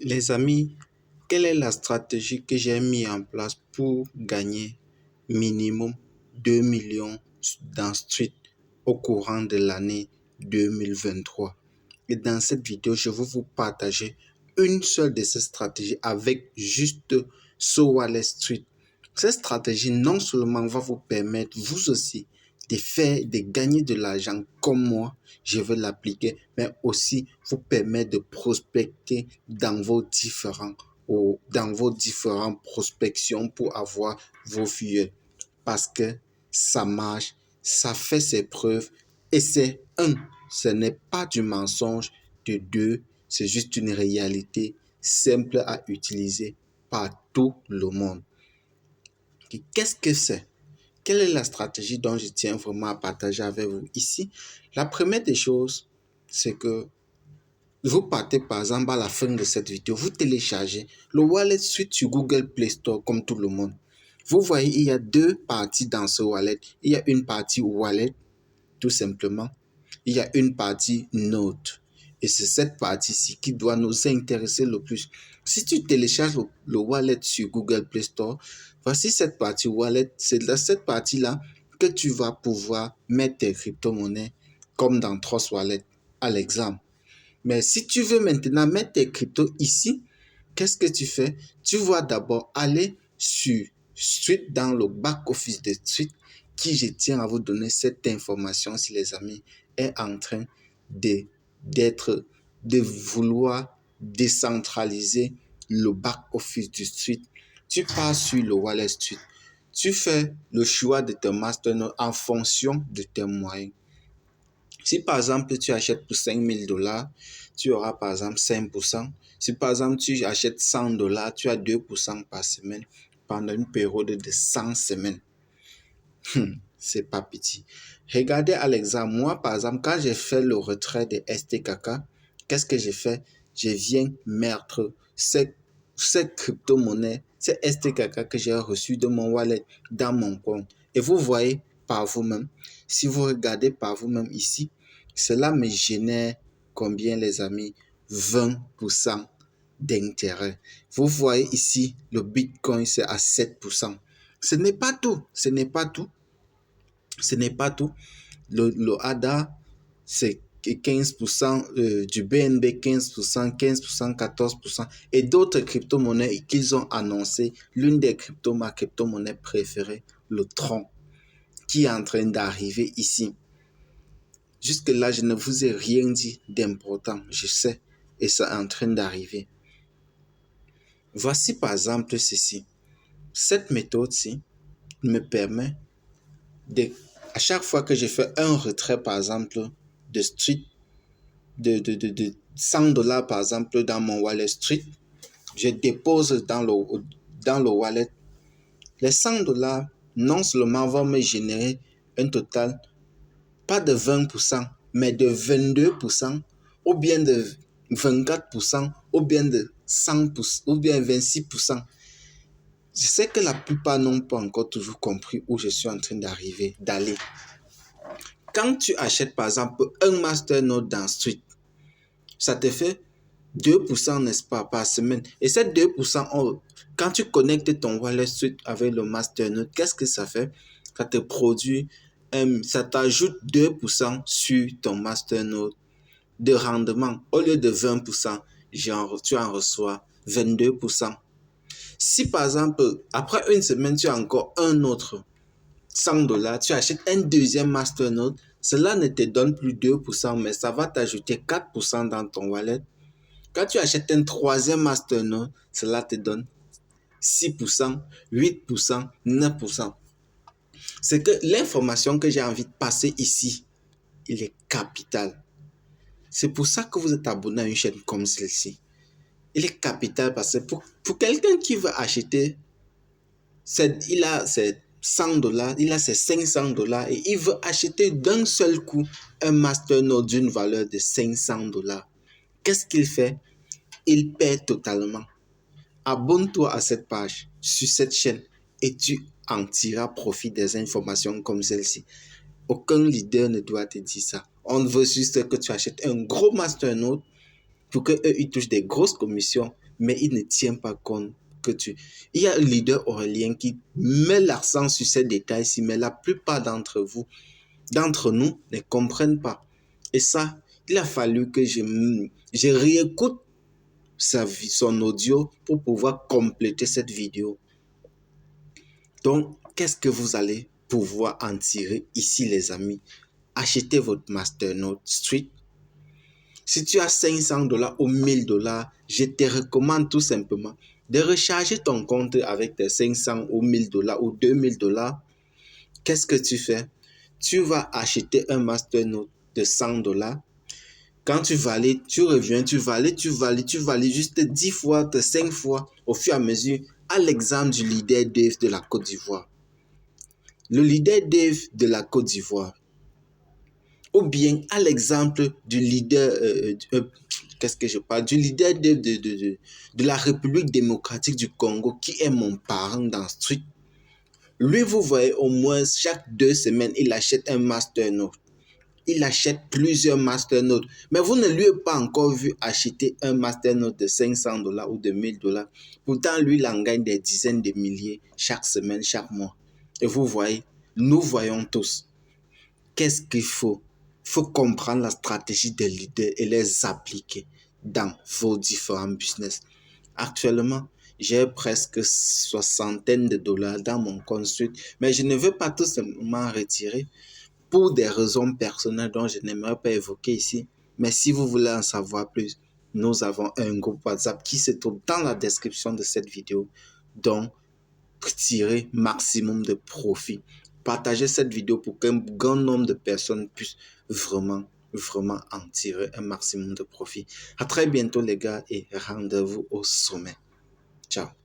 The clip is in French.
Les amis, quelle est la stratégie que j'ai mis en place pour gagner minimum 2 millions dans Street au courant de l'année 2023? Et dans cette vidéo, je vais vous partager une seule de ces stratégies avec juste ce Wallet Street. Cette stratégie non seulement va vous permettre, vous aussi, de gagner de l'argent comme moi, je vais l'appliquer, mais aussi vous permettre de prospecter dans dans vos différentes prospections pour avoir vos filleuls. Parce que ça marche, ça fait ses preuves et c'est ce n'est pas du mensonge, de deux, c'est juste une réalité simple à utiliser par tout le monde. Qu'est-ce que c'est? Quelle est la stratégie dont je tiens vraiment à partager avec vous ici? La première des choses, c'est que vous partez par exemple à la fin de cette vidéo, vous téléchargez le Wallet Suite sur Google Play Store comme tout le monde. Vous voyez, il y a deux parties dans ce wallet. Il y a une partie Wallet, tout simplement. Il y a une partie Note. Et c'est cette partie-ci qui doit nous intéresser le plus. Si tu télécharges le wallet sur Google Play Store, voici cette partie wallet. C'est dans cette partie-là que tu vas pouvoir mettre tes crypto-monnaies comme dans Trust Wallet, à l'exemple. Mais si tu veux maintenant mettre tes cryptos ici, qu'est-ce que tu fais? Tu vas d'abord aller sur Street dans le back-office de Street qui, je tiens à vous donner cette information si les amis, est en train de vouloir décentraliser le back-office du Street. Tu pars sur le Wallet Street. Tu fais le choix de ton masternode en fonction de tes moyens. Si par exemple tu achètes pour $5,000, tu auras par exemple 5%. Si par exemple tu achètes $100, tu as 2% par semaine pendant une période de 100 semaines. C'est pas petit. Regardez à l'exemple, moi par exemple, quand j'ai fait le retrait de STKK, qu'est-ce que j'ai fait? Je viens mettre cette crypto-monnaie, cette STKK que j'ai reçue de mon wallet dans mon compte. Et vous voyez par vous-même, si vous regardez par vous-même ici, cela me génère combien les amis? 20% d'intérêt. Vous voyez ici, le Bitcoin c'est à 7%. Ce n'est pas tout, ce n'est pas tout. Ce n'est pas tout. Le ADA, c'est 15%, du BNB 15%, 15%, 14%, et d'autres crypto-monnaies qu'ils ont annoncé. L'une des ma crypto-monnaie préférée, le Tron, qui est en train d'arriver ici. Jusque-là, je ne vous ai rien dit d'important, je sais, et c'est en train d'arriver. Voici par exemple ceci. Cette méthode-ci me permet à chaque fois que je fais un retrait, par exemple, de Street, de $100 par exemple dans mon wallet Street, je dépose dans le wallet. Les $100 non seulement vont me générer un total, pas de 20%, mais de 22%, ou bien de 24%, ou bien de 100%, ou bien 26%. Je sais que la plupart n'ont pas encore toujours compris où je suis en train d'aller. Quand tu achètes par exemple un masternode dans Street, ça te fait 2%, n'est-ce pas, par semaine. Et ces 2%, quand tu connectes ton wallet Street avec le masternode, qu'est-ce que ça fait? Ça te produit, ça t'ajoute 2% sur ton masternode de rendement. Au lieu de 20%, tu en reçois 22%. Si par exemple, après une semaine, tu as encore un autre $100, tu achètes un deuxième masternode, cela ne te donne plus 2%, mais ça va t'ajouter 4% dans ton wallet. Quand tu achètes un troisième masternode, cela te donne 6%, 8%, 9%. C'est que l'information que j'ai envie de passer ici, il est capital. C'est pour ça que vous êtes abonné à une chaîne comme celle-ci. Il est capital parce que pour quelqu'un qui veut acheter, il a ses $100, il a ses $500 et il veut acheter d'un seul coup un masternode d'une valeur de $500. Qu'est-ce qu'il fait? Il perd totalement. Abonne-toi à cette page, sur cette chaîne, et tu en tireras profit des informations comme celle-ci. Aucun leader ne doit te dire ça. On veut juste que tu achètes un gros masternode pour qu'eux, ils touchent des grosses commissions, mais ils ne tiennent pas compte que tu... Il y a un leader Aurélien qui met l'accent sur ces détails-ci, mais la plupart d'entre nous, ne comprennent pas. Et ça, il a fallu que je réécoute son audio pour pouvoir compléter cette vidéo. Donc, qu'est-ce que vous allez pouvoir en tirer ici, les amis? Achetez votre Masternode Street. Si tu as 500 $ ou 1000 $, je te recommande tout simplement de recharger ton compte avec tes 500 ou 1000 $ ou 2000 $. Qu'est-ce que tu fais? Tu vas acheter un Masternode de 100 $. Quand tu valides, tu reviens, tu valides juste 10 fois, 5 fois au fur et à mesure, à l'exemple du leader Dave de la Côte d'Ivoire. Le leader Dave de la Côte d'Ivoire, ou bien à l'exemple du leader, du leader de la République démocratique du Congo, qui est mon parent dans Street. Lui, vous voyez, au moins chaque 2 semaines, il achète un Masternode. Il achète plusieurs Masternodes. Mais vous ne lui avez pas encore vu acheter un Masternode de 500 $ ou de 1000 $. Pourtant, lui, il en gagne des dizaines de milliers chaque semaine, chaque mois. Et vous voyez, nous voyons tous. Qu'est-ce qu'il faut? Il faut comprendre la stratégie des leaders et les appliquer dans vos différents business. Actuellement, j'ai presque soixantaine de dollars dans mon compte Street, mais je ne veux pas tout simplement retirer pour des raisons personnelles dont je n'aimerais pas évoquer ici. Mais si vous voulez en savoir plus, nous avons un groupe WhatsApp qui se trouve dans la description de cette vidéo. Donc, tirer maximum de profit. Partagez cette vidéo pour qu'un grand nombre de personnes puissent vraiment en tirer un maximum de profit. À très bientôt les gars et rendez-vous au sommet. Ciao.